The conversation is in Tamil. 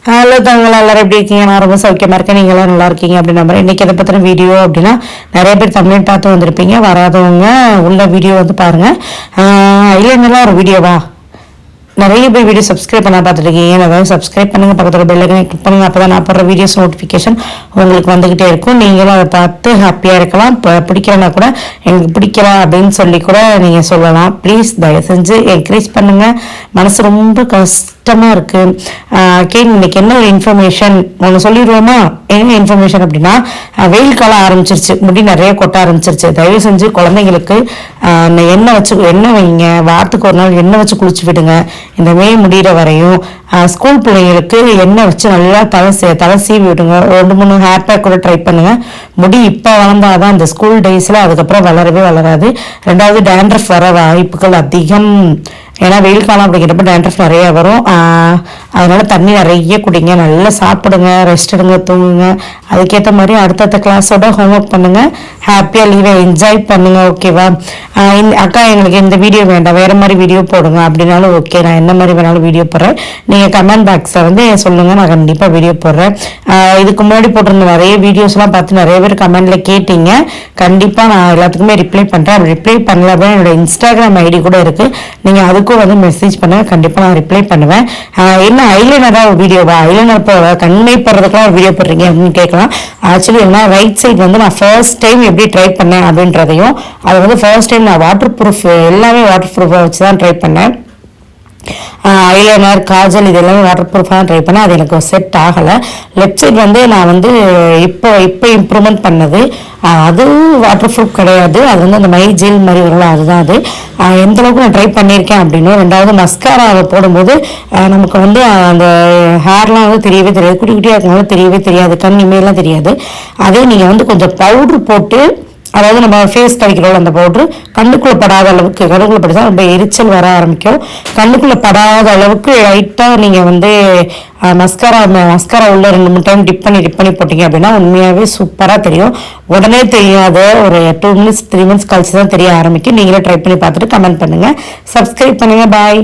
ஹலோ தவங்களை எல்லாரும் எப்படி இருக்கீங்க? நான் ரொம்ப சௌக்கியமாக இருக்கேன். நீங்கள் எல்லாம் நல்லா இருக்கீங்க அப்படின்னு நம்புறேன். இன்றைக்கி எதை பற்றின வீடியோ அப்படின்னா, நிறைய பேர் தமிழ் பார்த்து வந்திருப்பீங்க. வராதவங்க உள்ள வீடியோ வந்து பாருங்கள். இல்லைன்னாலும் ஒரு வீடியோவா நிறைய பேர் வீடியோ சப்ஸ்கிரைப் பண்ண பார்த்துருக்கீங்க. அதாவது சப்ஸ்கிரைப் பண்ணுங்கள், பக்கத்தில் பெல்லைக்கனை கிளிக் பண்ணுங்கள். அப்போ தான் நான் போடுற வீடியோஸ் நோட்டிஃபிகேஷன் உங்களுக்கு வந்துக்கிட்டே இருக்கும். நீங்களும் அதை பார்த்து ஹாப்பியாக இருக்கலாம். இப்போ பிடிக்கலன்னா கூட எனக்கு பிடிக்கல அப்படின்னு சொல்லி கூட நீங்கள் சொல்லலாம். ப்ளீஸ் தயவு செஞ்சு என்கரேஜ் பண்ணுங்கள். மனசு ரொம்ப கஷ்டமாக இருக்குது. இன்னைக்கு என்ன ஒரு இன்ஃபர்மேஷன் ஒன்று சொல்லிடுவோமா? என்ன இன்ஃபர்மேஷன் அப்படின்னா, வெயில் காலம் ஆரம்பிச்சிருச்சு, முடி நிறைய கொட்ட ஆரம்பிச்சிருச்சு. தயவு செஞ்சு குழந்தைங்களுக்கு எண்ணெய் வைங்க. வாரத்துக்கு ஒரு நாள் எண்ணெய் வச்சு குளிச்சு விடுங்க. இந்த மே முடிகிற வரையும் ஸ்கூல் பிள்ளைங்களுக்கு எண்ணெய் வச்சு நல்லா தலை சீவி விடுங்க. 2-3 ஹேர் பேக் கூட ட்ரை பண்ணுங்க. முடி இப்போ வளர்ந்தாதான் இந்த ஸ்கூல் டேஸில் அதுக்கப்புறம் வளரவே வளராது. 2வது டேண்ட்ரஃப் வர வாய்ப்புகள் அதிகம். ஏன்னா வெயில் காலம் அப்படிங்கிறப்ப டேண்ட்ரஃப் நிறைய வரும். அதனால தண்ணி நிறைய குடிங்க, நல்லா சாப்பிடுங்க, ரெஸ்ட் எடுங்க, தூங்குங்க. அதுக்கேற்ற மாதிரி அடுத்தடுத்த கிளாஸோட ஹோம்ஒர்க் பண்ணுங்க. ஹாப்பியாக லீவை என்ஜாய் பண்ணுங்க. ஓகேவா? அக்கா எங்களுக்கு இந்த வீடியோ வேண்டாம், வேற மாதிரி வீடியோ போடுங்க அப்படின்னாலும் ஓகே. நான் என்ன மாதிரி வேணாலும் வீடியோ போடுறேன். நீங்கள் கமெண்ட் பாக்ஸில் வந்து சொல்லுங்கள், நான் கண்டிப்பாக வீடியோ போடுறேன். இதுக்கு முன்னாடி போட்டிருந்த நிறைய வீடியோஸ்லாம் பார்த்து நிறைய பேர் கமெண்டில் கேட்டீங்க. கண்டிப்பாக நான் எல்லாத்துக்குமே ரிப்ளை பண்ணுறேன். அப்படி ரிப்ளை பண்ணல அப்படின்னா என்னோட இன்ஸ்டாகிராம் ஐடி கூட இருக்குது. நீங்கள் அதுக்கும் வந்து மெசேஜ் பண்ணுங்கள், கண்டிப்பாக நான் ரிப்ளை பண்ணுவேன். என்ன ஐலைனராக ஒரு வீடியோவா? ஐலைனர் இப்போ கண்மை போடுறதுக்குலாம் ஒரு வீடியோ போடுறீங்க அப்படின்னு கேட்கலாம். ஆக்சுவலி என்ன, ரைட் சைட் வந்து நான் ஃபர்ஸ்ட் டைம் எப்படி ட்ரை பண்ணேன் அப்படின்றதையும், அது வந்து ஃபர்ஸ்ட் டைம் நான் வாட்டர் ப்ரூஃப் எல்லாமே வாட்டர் ப்ரூஃபாக வச்சு தான் ட்ரை பண்ணேன். ஐலைனர், காஜல் இது எல்லாமே வாட்டர் ப்ரூஃபாக தான் ட்ரை பண்ணேன். அது எனக்கு செட் ஆகலை. லெஃப்ட் சைட் வந்து நான் வந்து இப்போ இம்ப்ரூவ்மெண்ட் பண்ணது. அது வாட்டர் ப்ரூஃப் கிடையாது. அது வந்து அந்த மை ஜெல் மாதிரி வரல, அதுதான் அது. எந்த அளவுக்கு நான் ட்ரை பண்ணியிருக்கேன் அப்படின்னு. 2வது மஸ்காராவை போடும்போது நமக்கு வந்து அந்த ஹேர்லாம் வந்து தெரியவே தெரியாது. குட்டி குட்டியாக இருக்கனால தெரியவே தெரியாது, கண் இமையெல்லாம் தெரியாது. அதே நீங்கள் வந்து கொஞ்சம் பவுட்ரு போட்டு, அதாவது நம்ம ஃபேஸ் கழிக்கிறோம் அந்த பவுட்ரு, கண்ணுக்குள்ளே படாத அளவுக்கு, கண்ணுக்குள்ளே படுத்தா ரொம்ப எரிச்சல் வர ஆரம்பிக்கும். கண்ணுக்குள்ளே படாத அளவுக்கு லைட்டாக நீங்கள் வந்து மஸ்காரா உள்ள 2-3 டைம் டிப் பண்ணி போட்டிங்க அப்படின்னா உண்மையாகவே சூப்பராக தெரியும். உடனே தெரியாது, ஒரு 2 மினிட்ஸ் 3 மினிட்ஸ் கழிச்சு தான் தெரிய ஆரம்பிக்கும். நீங்களே ட்ரை பண்ணி பார்த்துட்டு கமெண்ட் பண்ணுங்கள், சப்ஸ்கிரைப் பண்ணுங்கள். பாய்.